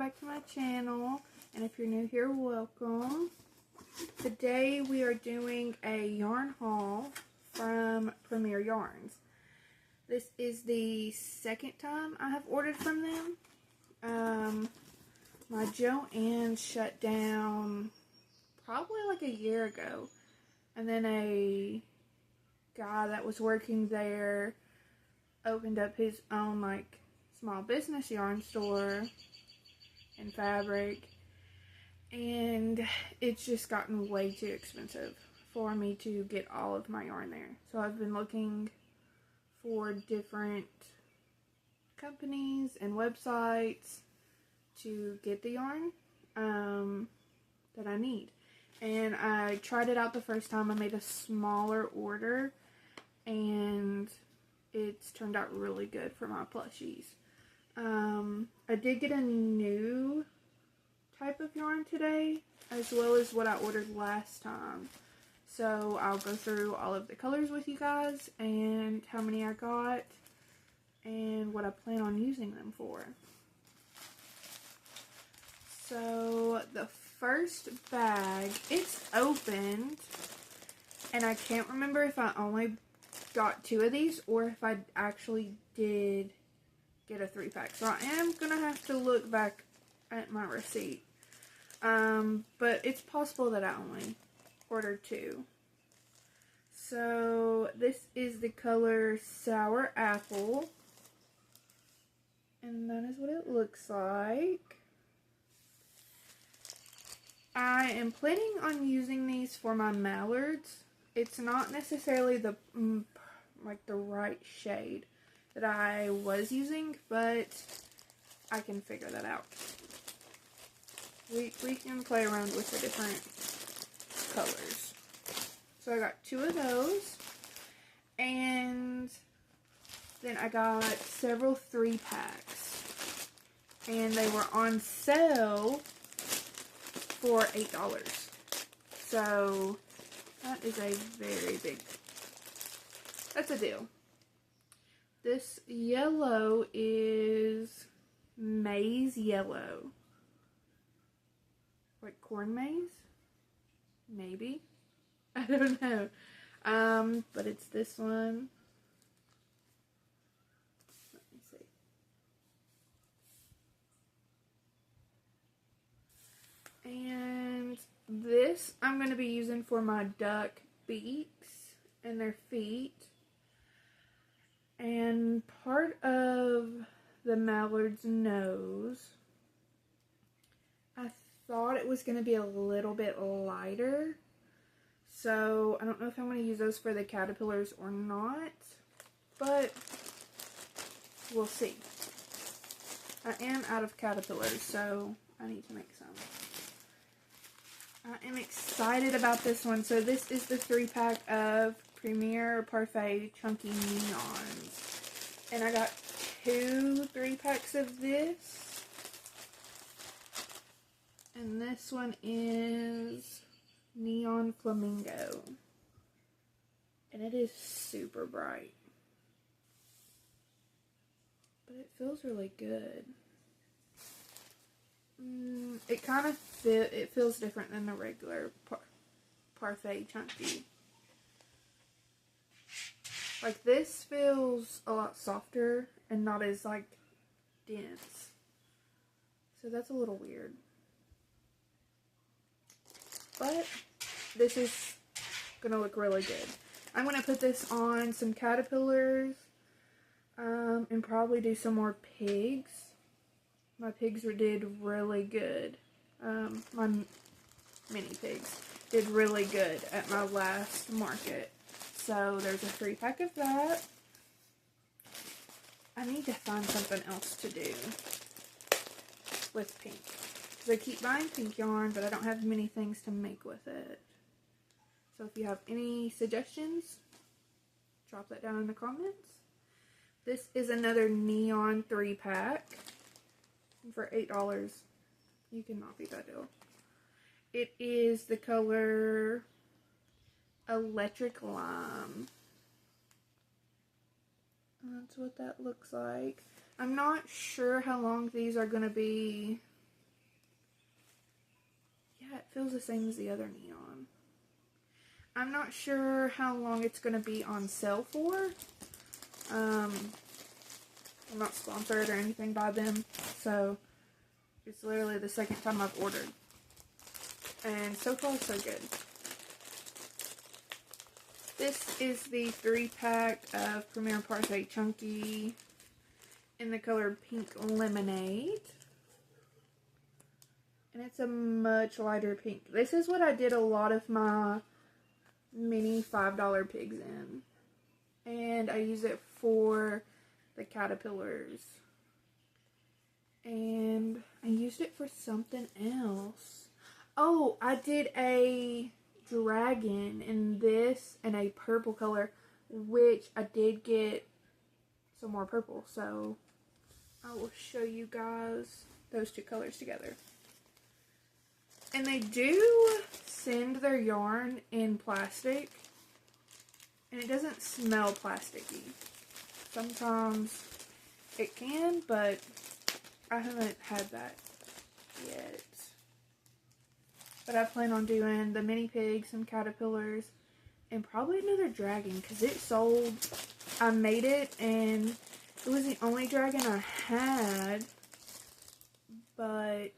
back to my channel, and if you're new here, welcome. Today we are doing a yarn haul from Premier Yarns. This is the second time I have ordered from them. My Joann shut down probably like a year ago, and then a guy that was working there opened up his own like small business yarn store and fabric, and it's just gotten way too expensive for me to get all of my yarn there. So I've been looking for different companies and websites to get the yarn that I need. And I tried it out the first time. I made a smaller order, and it's turned out really good for my plushies. I did get a new type of yarn today, as well as what I ordered last time. So I'll go through all of the colors with you guys, and how many I got, and what I plan on using them for. So the first bag, it's opened, and I can't remember if I only got 2 of these or if I actually did get a 3-pack. So I am going to have to look back at my receipt. But it's possible that I only ordered 2. So this is the color Sour Apple. And that is what it looks like. I am planning on using these for my mallards. It's not necessarily the right shade that I was using, but I can figure that out. We can play around with the different colors. So I got 2 of those, and then I got several 3-packs, and they were on sale for $8. So that is a very big, that's a deal. This yellow is maize yellow. Like corn maize? Maybe. I don't know. But it's this one. Let me see. And this I'm going to be using for my duck beaks and their feet. And part of the mallard's nose, I thought it was going to be a little bit lighter. So I don't know if I'm going to use those for the caterpillars or not, but we'll see. I am out of caterpillars, so I need to make some. I am excited about this one. So this is the 3-pack of Premier Parfait Chunky Neons. And I got 2 3-packs of this. And this one is Neon Flamingo. And it is super bright. But it feels really good. It kind of feels different than the regular Parfait Chunky. Like this feels a lot softer and not as like dense. So that's a little weird. But this is going to look really good. I'm going to put this on some caterpillars and probably do some more pigs. My pigs did really good. My mini pigs did really good at my last market. So there's a 3-pack of that. I need to find something else to do with pink. Because I keep buying pink yarn, but I don't have many things to make with it. So if you have any suggestions, drop that down in the comments. This is another neon 3-pack. For $8. You cannot beat that deal. It is the color Electric Lime. That's what that looks like. I'm not sure how long these are going to be Yeah, it feels the same as the other neon. I'm not sure how long it's going to be on sale for. I'm not sponsored or anything by them, so it's literally the second time I've ordered. And so far, so good. This is the 3-pack of Premier Parfait Chunky in the color Pink Lemonade. And it's a much lighter pink. This is what I did a lot of my mini $5 pigs in. And I use it for the caterpillars. And I used it for something else. Oh, I did a dragon in this in a purple color, which I did get some more purple. So I will show you guys those two colors together. And they do send their yarn in plastic. And it doesn't smell plasticky. Sometimes it can, but I haven't had that yet. But I plan on doing the mini pigs, some caterpillars, and probably another dragon because it sold. I made it and it was the only dragon I had, but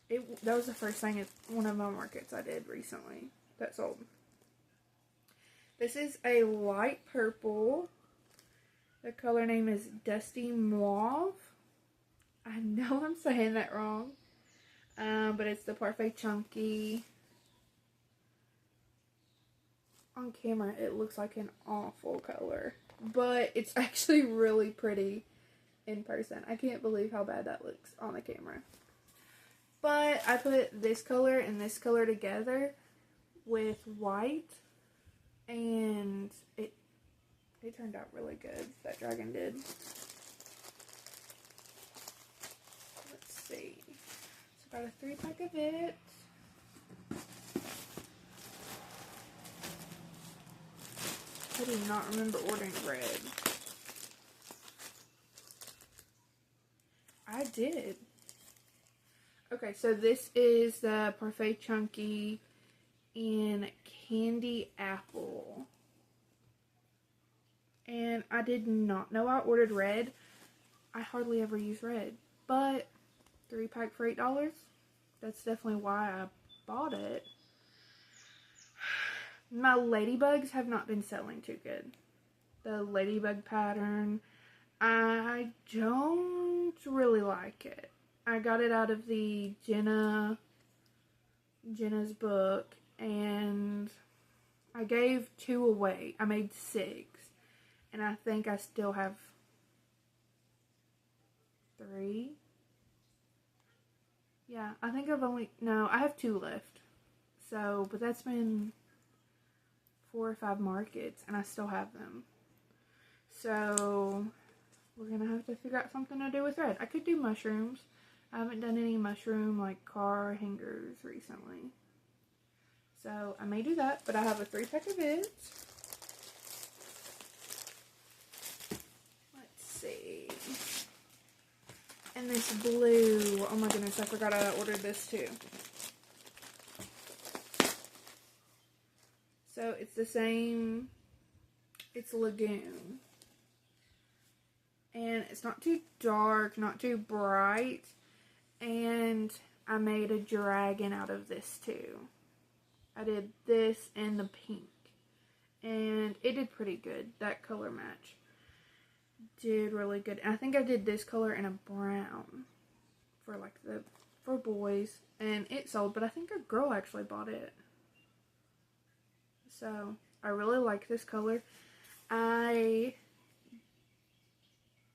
that was the first thing at one of my markets I did recently that sold. This is a light purple. The color name is Dusty Mauve. I know I'm saying that wrong. But it's the Parfait Chunky. On camera, it looks like an awful color. But it's actually really pretty in person. I can't believe how bad that looks on the camera. But I put this color and this color together with white. And it turned out really good. That dragon did. Let's see. So got a 3-pack of it. I do not remember ordering red. I did. Okay, so this is the Parfait Chunky in Candy Apple. And I did not know I ordered red. I hardly ever use red. But 3-pack for $8. That's definitely why I bought it. My ladybugs have not been selling too good. The ladybug pattern, I don't really like it. I got it out of the Jenna's book, and I gave 2 away. I made 6, and I think I still have 3. Yeah, I think I have 2 left. So, but that's been 4 or 5 markets, and I still have them. So, we're going to have to figure out something to do with red. I could do mushrooms. I haven't done any mushroom, like, car hangers recently. So, I may do that, but I have a 3-pack of it. Let's see. And this blue. Oh my goodness, I forgot I ordered this too. So, it's the same. It's Lagoon. And it's not too dark, not too bright. And I made a dragon out of this too. I did this and the pink. And it did pretty good. That color match did really good. And I think I did this color in a brown for for boys. And it sold, but I think a girl actually bought it. So, I really like this color. I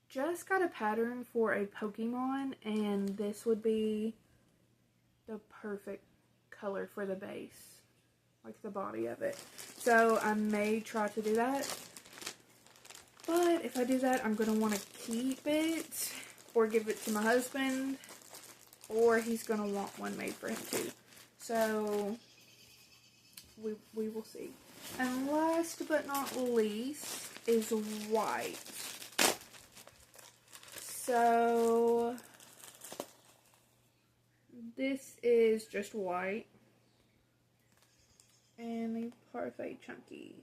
just got a pattern for a Pokemon, and this would be the perfect color for the base, like the body of it. So I may try to do that, but if I do that, I'm going to want to keep it or give it to my husband, or he's going to want one made for him too. So we will see. And last but not least is white. So This is just white. And the Parfait Chunky.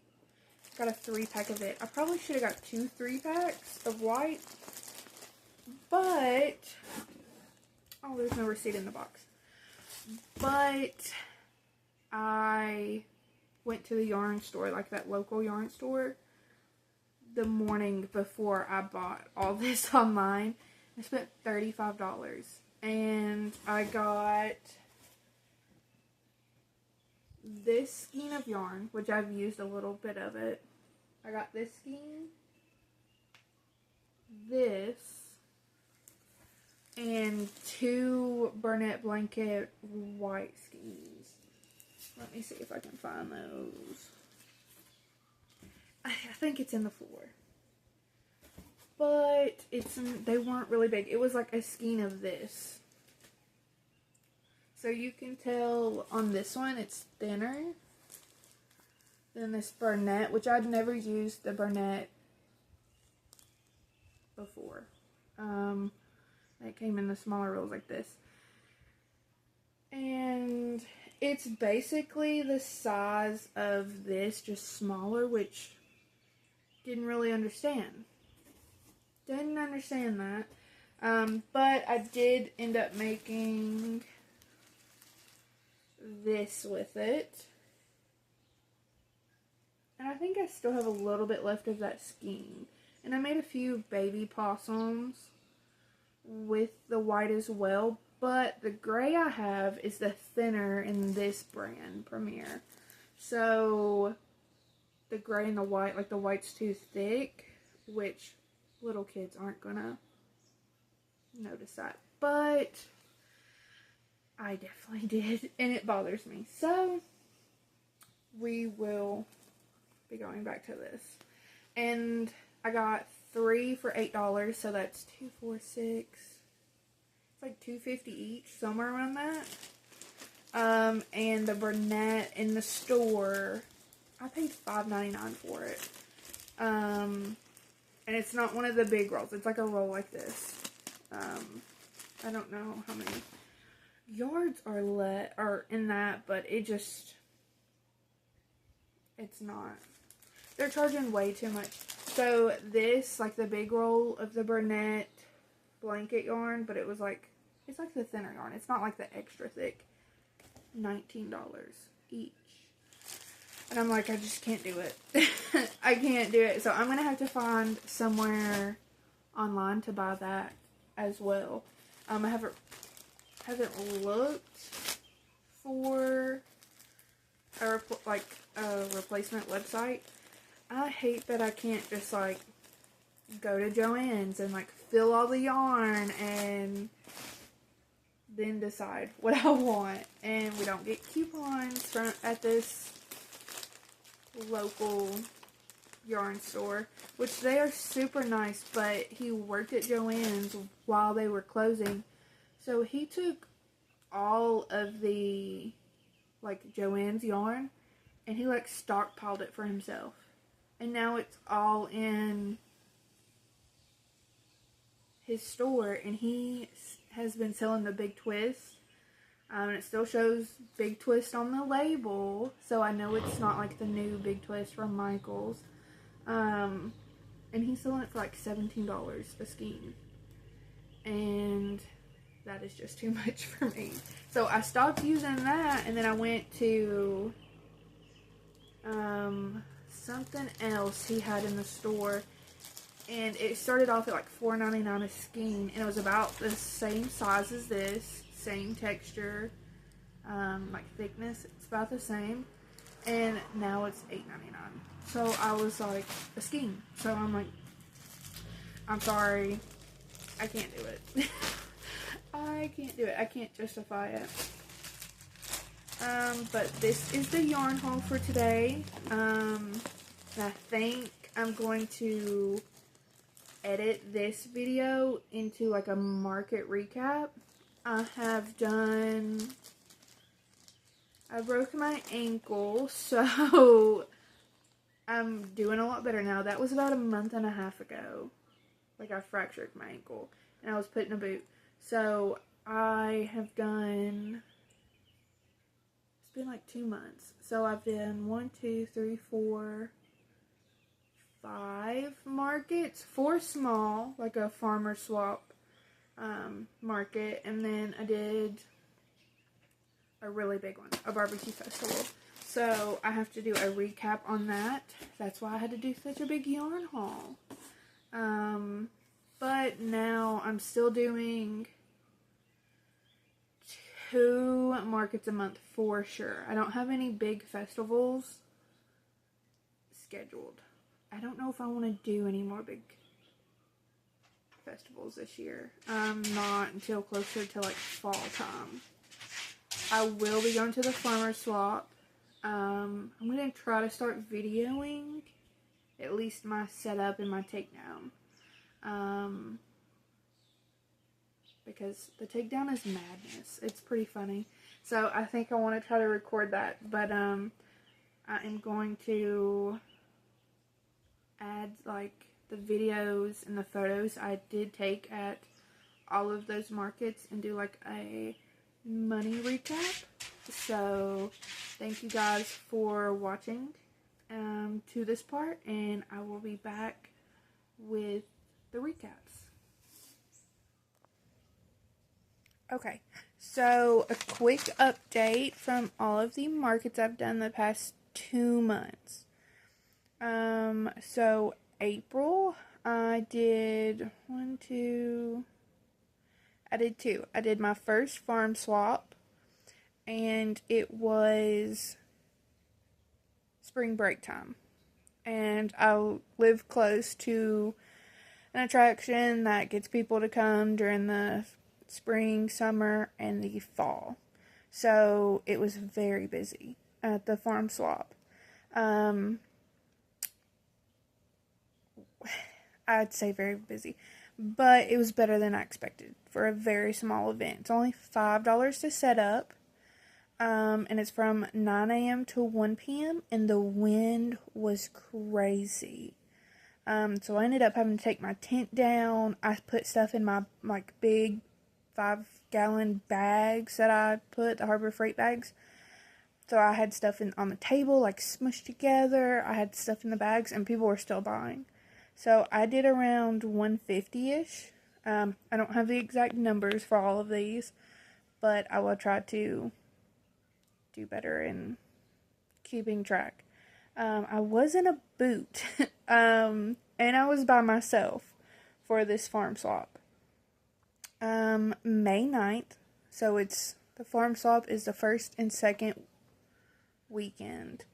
Got a 3-pack of it. I probably should have got 2 3-packs of white. But, oh, there's no receipt in the box. But I went to the yarn store, like that local yarn store, the morning before I bought all this online. I spent $35. And I got this skein of yarn, which I've used a little bit of it. I got this skein, this, and 2 Burnett Blanket white skeins. Let me see if I can find those. I think it's in the floor. But they weren't really big. It was like a skein of this. So you can tell on this one it's thinner than this Burnett, which I'd never used the Burnett before. It came in the smaller rolls like this. And it's basically the size of this, just smaller, which didn't really understand. Didn't understand that. But I did end up making this with it. And I think I still have a little bit left of that skein. And I made a few baby possums with the white as well. But the gray I have is the thinner in this brand, Premier. So the gray and the white, like the white's too thick, which little kids aren't gonna notice that. But I definitely did, and it bothers me. So we will be going back to this. And I got 3 for $8, so that's 2, 4, 6. It's like $2.50 each, somewhere around that. And the Burnett in the store, I paid $5.99 for it. And it's not one of the big rolls. It's like a roll like this. I don't know how many yards are in that, but it's not. They're charging way too much. So this, like the big roll of the Burnett blanket yarn, but it's like the thinner yarn. It's not like the extra thick. $19 each. And I'm like, I just can't do it. I can't do it. So I'm going to have to find somewhere online to buy that as well. I haven't looked for a replacement website. I hate that I can't just like go to Joann's and like fill all the yarn and then decide what I want. And we don't get coupons at this local yarn store, which they are super nice, but he worked at Joann's while they were closing, so he took all of the like Joann's yarn and he like stockpiled it for himself, and now it's all in his store, and he has been selling the Big Twist. And it still shows Big Twist on the label, so I know it's not like the new Big Twist from Michael's. And he's selling it for like $17 a skein. And that is just too much for me. So I stopped using that, and then I went to something else he had in the store. And it started off at like $4.99 a skein, and it was about the same size as this. Same texture, like thickness, it's about the same, and now it's $8.99. So I was like, a skein. So I'm like, I'm sorry, I can't do it. I can't do it. I can't justify it. But this is the yarn haul for today. And I think I'm going to edit this video into like a market recap. I broke my ankle, so I'm doing a lot better now. That was about a month and a half ago. Like, I fractured my ankle, and I was put in a boot. So, I have done, it's been like 2 months. So I've done 1, 2, 3, 4, 5 markets. 4 small, like a farmer swap market. And then I did a really big one, a barbecue festival. So I have to do a recap on that. That's why I had to do such a big yarn haul. But now I'm still doing 2 markets a month for sure. I don't have any big festivals scheduled. I don't know if I want to do any more big festivals this year. Not until closer to like fall time. I will be going to the farmer swap. I'm going to try to start videoing at least my setup and my takedown. Because the takedown is madness. It's pretty funny. So I think I want to try to record that. But I am going to add like the videos and the photos I did take at all of those markets and do like a money recap. So thank you guys for watching to this part, and I will be back with the recaps. Okay, so a quick update from all of the markets I've done the past 2 months. So April, I did 2. I did my first farm swap, and it was spring break time. And I live close to an attraction that gets people to come during the spring, summer, and the fall. So it was very busy at the farm swap. I'd say very busy, but it was better than I expected for a very small event. It's only $5 to set up, and it's from 9 a.m. to 1 p.m., and the wind was crazy. So I ended up having to take my tent down. I put stuff in my, like, big 5-gallon bags that I put, the Harbor Freight bags. So I had stuff on the table, like, smushed together. I had stuff in the bags, and people were still buying. So I did around 150-ish. I don't have the exact numbers for all of these, but I will try to do better in keeping track. I was in a boot, and I was by myself for this farm swap. May 9th, so the farm swap is the first and second weekend,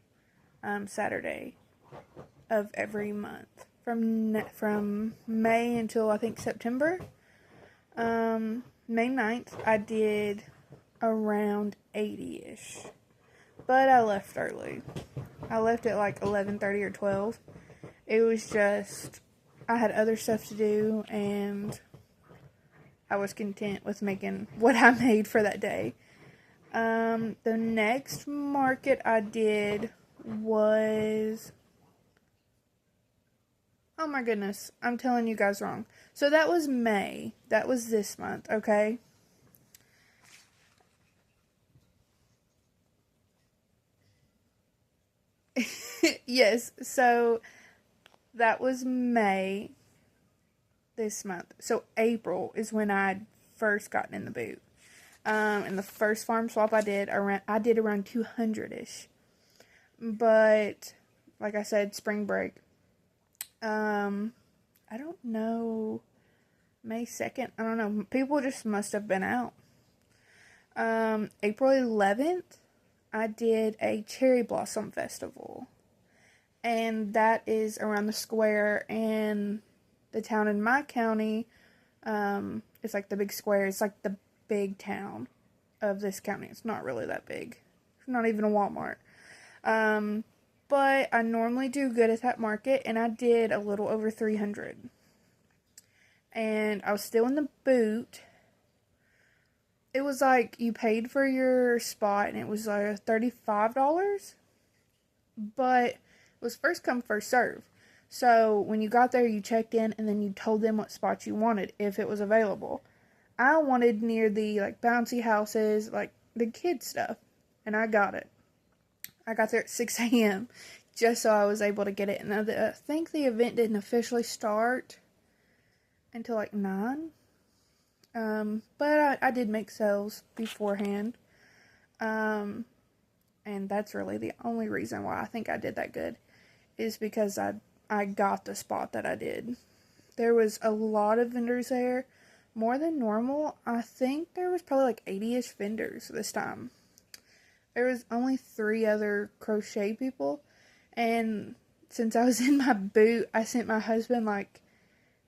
Saturday of every month. From May until I think September. May 9th, I did around 80-ish. But I left early. I left at like 11:30 or 12. It was just, I had other stuff to do, and I was content with making what I made for that day. The next market I did was... Oh my goodness, I'm telling you guys wrong. So that was May. That was this month, okay? Yes, so that was May this month. So April is when I'd first gotten in the boot. And the first farm swap I did around 200-ish. But like I said, spring break. I don't know, May 2nd, I don't know, people just must have been out. April 11th, I did a cherry blossom festival, and that is around the square in the town in my county. It's like the big square, it's like the big town of this county. It's not really that big, it's not even a Walmart. But I normally do good at that market, and I did a little over 300. And I was still in the boot. It was like you paid for your spot, and it was like $35. But it was first come, first serve. So when you got there, you checked in, and then you told them what spot you wanted, if it was available. I wanted near the, like, bouncy houses, like, the kid stuff. And I got it. I got there at 6 a.m. just so I was able to get it. And I think the event didn't officially start until, like, 9. But I did make sales beforehand. And that's really the only reason why I think I did that good, is because I got the spot that I did. There was a lot of vendors there, more than normal. I think there was probably like 80-ish vendors this time. There was only 3 other crochet people, and since I was in my boot, I sent my husband, like,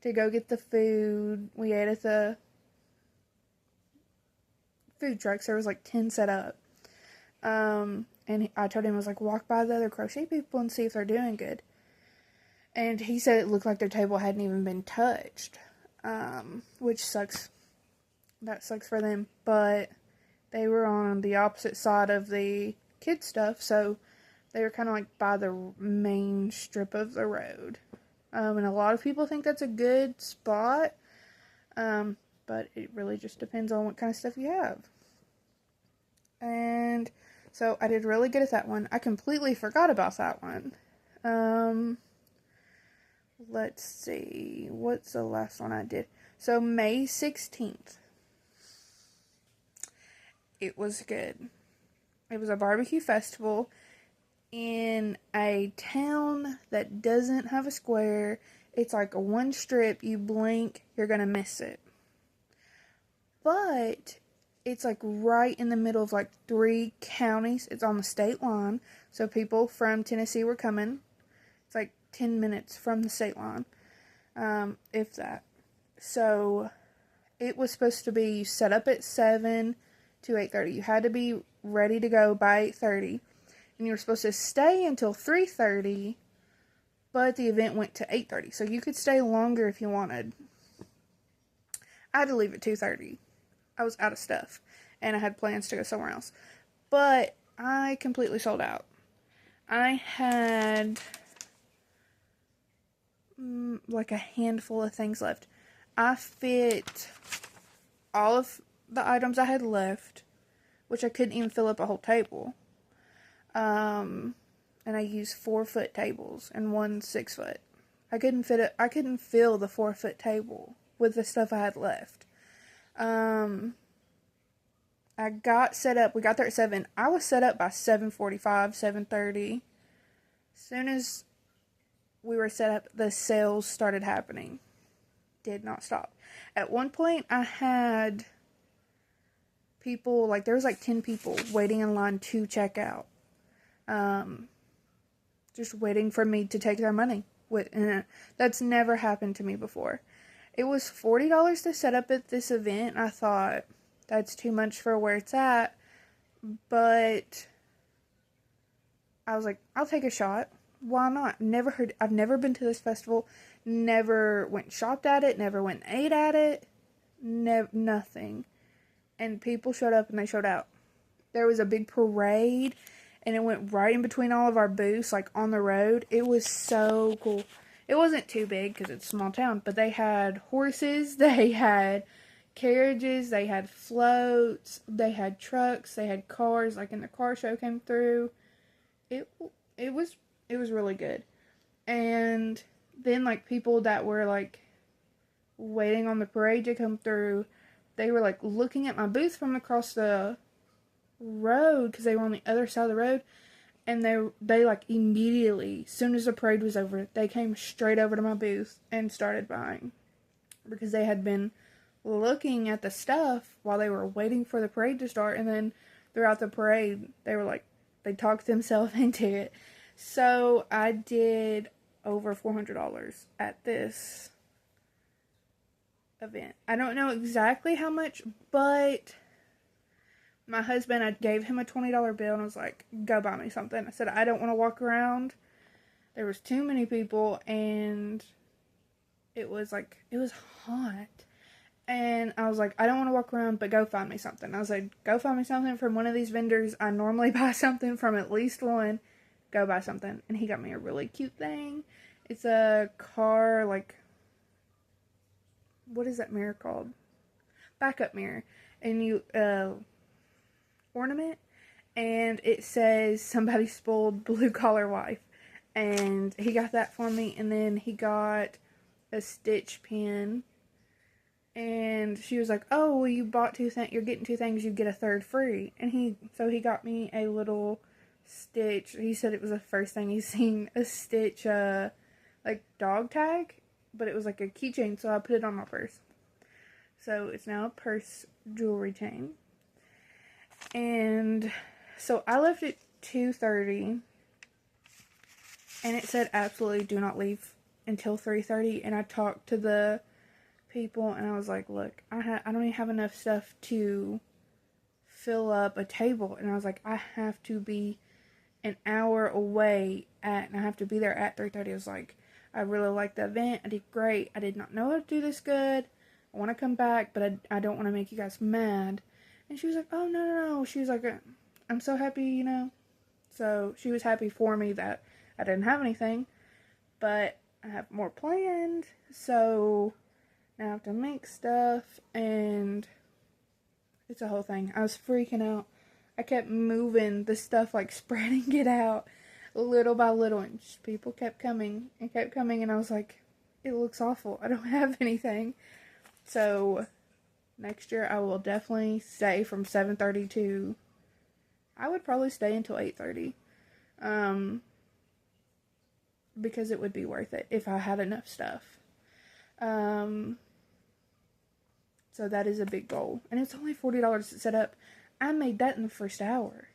to go get the food. We ate at the food trucks. There was like 10 set up. And I told him, I was like, walk by the other crochet people and see if they're doing good. And he said it looked like their table hadn't even been touched, which sucks. That sucks for them. But they were on the opposite side of the kid stuff, so they were kind of like by the main strip of the road. And a lot of people think that's a good spot, but it really just depends on what kind of stuff you have. And so I did really good at that one. I completely forgot about that one. Let's see. What's the last one I did? So May 16th. It was good. It was a barbecue festival in a town that doesn't have a square. It's like a one strip. You blink, you're going to miss it. But it's like right in the middle of like 3 counties. It's on the state line. So people from Tennessee were coming. It's like 10 minutes from the state line, if that. So it was supposed to be set up at 7 to 8:30. You had to be ready to go by 8:30. And you were supposed to stay until 3:30, but the event went to 8:30. So you could stay longer if you wanted. I had to leave at 2:30. I was out of stuff, and I had plans to go somewhere else. But I completely sold out. I had like a handful of things left. I fit all of the items I had left, which I couldn't even fill up a whole table. And I used 4-foot tables and 1 6-foot. I couldn't fill the 4-foot table with the stuff I had left. I got set up. We got there at 7. I was set up by 7:45, 7:30. As soon as we were set up, the sales started happening. Did not stop. At one point, I had people, like, there was like 10 people waiting in line to check out. Just waiting for me to take their money. And that's never happened to me before. It was $40 to set up at this event. I thought, that's too much for where it's at. But I was like, I'll take a shot. Why not? I've never been to this festival. Never went and shopped at it. Never went and ate at it. Nothing. And people showed up and they showed out. There was a big parade, and it went right in between all of our booths, like on the road. It was so cool. It wasn't too big because it's a small town, but they had horses, they had carriages, they had floats, they had trucks, they had cars, like in the car show came through. It was really good. And then, like, people that were like waiting on the parade to come through, they were like looking at my booth from across the road because they were on the other side of the road, and they like immediately, as soon as the parade was over, they came straight over to my booth and started buying because they had been looking at the stuff while they were waiting for the parade to start. And then throughout the parade, they talked themselves into it. So I did over $400 at this event. I don't know exactly how much, but my husband, I gave him a $20 bill and I was like, go buy me something. I said, I don't want to walk around. There was too many people, and it was hot. And I was like, I don't want to walk around, but go find me something. I was like, go find me something from one of these vendors. I normally buy something from at least one. Go buy something. And he got me a really cute thing. It's a car, like, what is that mirror called? backup mirror, and you ornament, and it says somebody spoiled blue collar wife, and he got that for me. And then he got a stitch pin, and she was like, oh, well, you bought two things, you're getting two things, you get a third free. And he got me a little stitch. He said it was the first thing he's seen a stitch like dog tag, but it was like a keychain, so I put it on my purse. So it's now a purse jewelry chain. And so I left at 2:30, and it said absolutely do not leave until 3:30. And I talked to the people, and I was like, look, I don't even have enough stuff to fill up a table. And I was like, I have to be an hour away and I have to be there at 3:30. I was like, I really like the event. I did great. I did not know how to do this good. I want to come back, but I don't want to make you guys mad. And she was like, oh, no. She was like, I'm so happy, you know. So she was happy for me that I didn't have anything, but I have more planned. So now I have to make stuff, and it's a whole thing. I was freaking out. I kept moving the stuff, like spreading it out little by little, and just people kept coming, and I was like, it looks awful. I don't have anything. So next year I will definitely stay from 7:30 to, I would probably stay until 8:30. Because it would be worth it if I had enough stuff. So that is a big goal. And it's only $40 to set up. I made that in the first hour.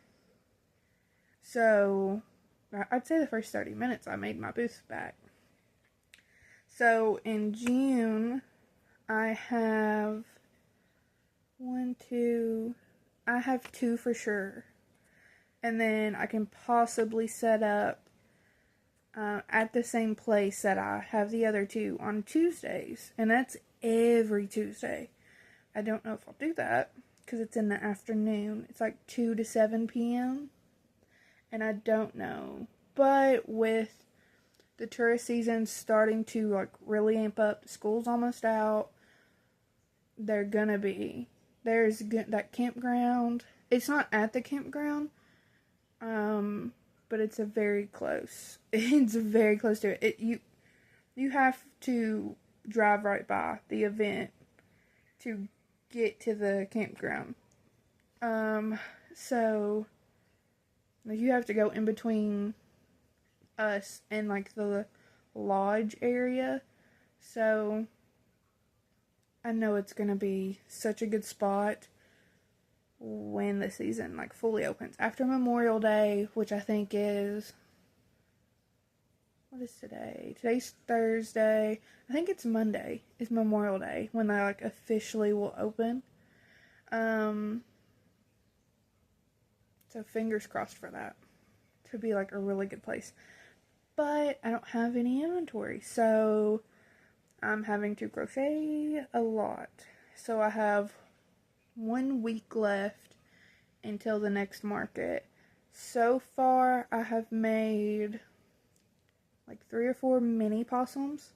So I'd say the first 30 minutes I made my booth back. So in June, I have I have two for sure. And then I can possibly set up at the same place that I have the other two on Tuesdays. And that's every Tuesday. I don't know if I'll do that because it's in the afternoon. It's like 2 to 7 p.m. And I don't know. But with the tourist season starting to like really amp up, the school's almost out. They're gonna be. There's that campground. It's not at the campground. But it's very close. It's very close to it. You have to drive right by the event to get to the campground. So you have to go in between us and like the lodge area. So I know it's gonna be such a good spot when the season like fully opens after Memorial Day, which I think is, what is today? Today's Thursday. I think it's Monday is Memorial Day when they like officially will open. So fingers crossed for that to be like a really good place. But I don't have any inventory, so I'm having to crochet a lot. So I have 1 week left until the next market. So far, I have made like 3 or 4 mini possums.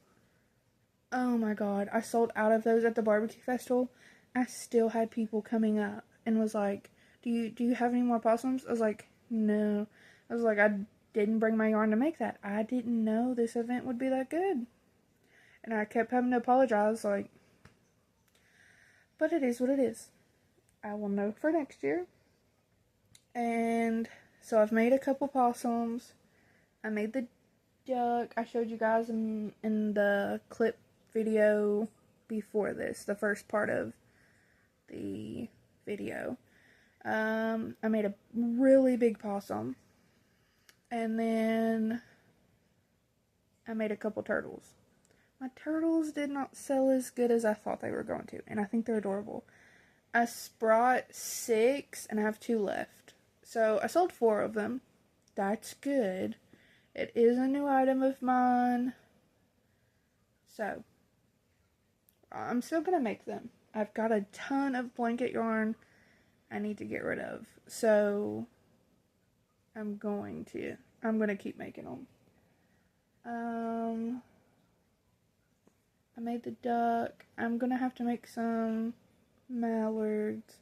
Oh my god, I sold out of those at the barbecue festival. I still had people coming up and was like, do you have any more possums? I was like, no. I was like, I didn't bring my yarn to make that. I didn't know this event would be that good. And I kept having to apologize, like, but it is what it is. I will know for next year. And so I've made a couple possums. I made the duck. I showed you guys in the clip video before this, the first part of the video. I made a really big possum. And then I made a couple turtles. My turtles did not sell as good as I thought they were going to, and I think they're adorable. I brought 6, and I have 2 left. So I sold 4 of them. That's good. It is a new item of mine. So I'm still going to make them. I've got a ton of blanket yarn I need to get rid of. So I'm going to keep making them. I made the duck. I'm going to have to make some mallards.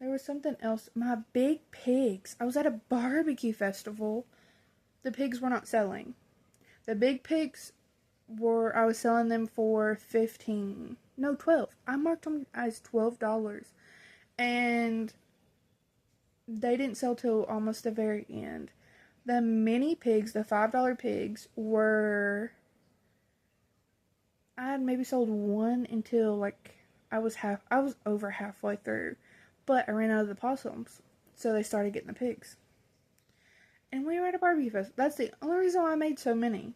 There was something else. My big pigs. I was at a barbecue festival. The pigs were not selling. The big pigs I was selling them for 15. No, 12. I marked them as $12. And they didn't sell till almost the very end. The mini pigs, the $5 pigs, I had maybe sold one until like I was over halfway through. But I ran out of the possums. So they started getting the pigs. And we were at a barbecue fest. That's the only reason why I made so many.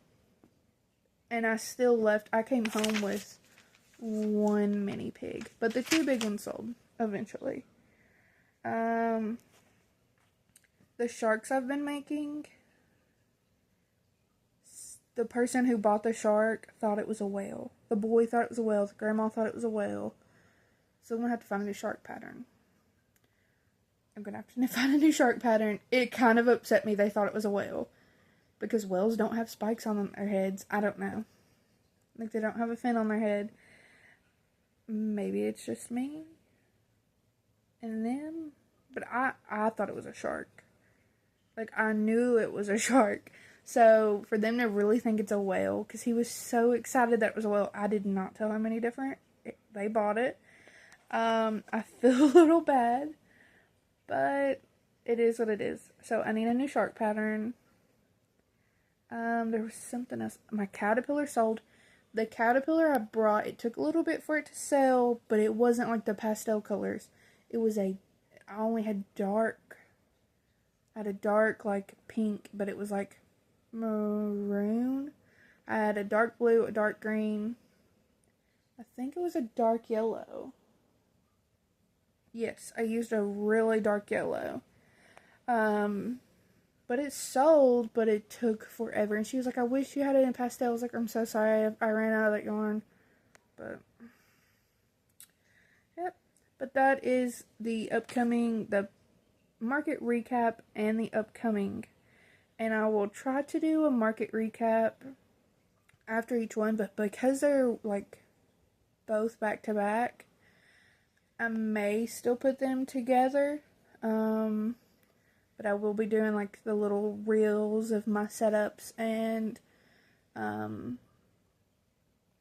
And I still left. I came home with one mini pig. But the two big ones sold eventually. The sharks I've been making. The person who bought the shark thought it was a whale. The boy thought it was a whale. The grandma thought it was a whale. So I'm going to have to find a new shark pattern. I'm going to have to find a new shark pattern. It kind of upset me they thought it was a whale. Because whales don't have spikes on their heads. I don't know. Like, they don't have a fin on their head. Maybe it's just me. And them. But I thought it was a shark. Like, I knew it was a shark. So, for them to really think it's a whale, because he was so excited that it was a whale, I did not tell him any different. They bought it. I feel a little bad. But it is what it is. So, I need a new shark pattern. There was something else. My caterpillar sold. The caterpillar I brought, it took a little bit for it to sell, but it wasn't like the pastel colors. It was I only had dark, like pink, but it was like maroon. I had a dark blue, a dark green. I think it was a dark yellow. Yes, I used a really dark yellow. But it sold, but it took forever. And she was like, I wish you had it in pastel. I was like, I'm so sorry. I ran out of that yarn. But, yep. But that is the market recap and the upcoming. And I will try to do a market recap after each one. But because they're, like, both back to back, I may still put them together. But I will be doing like the little reels of my setups and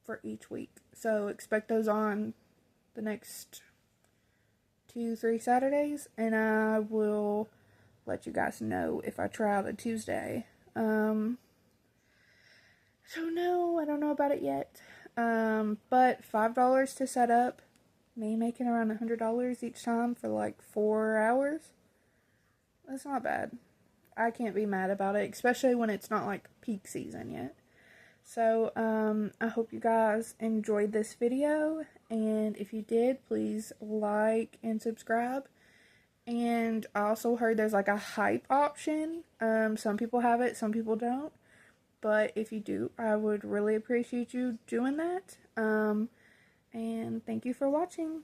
for each week. So expect those on the next 2-3 Saturdays, and I will let you guys know if I try out a Tuesday. So no, I don't know about it yet. But $5 to set up, me making around $100 each time for like 4 hours. That's not bad. I can't be mad about it, especially when it's not like peak season yet. So, I hope you guys enjoyed this video, and if you did, please like and subscribe. And I also heard there's like a hype option. Some people have it, some people don't. But if you do, I would really appreciate you doing that. And thank you for watching.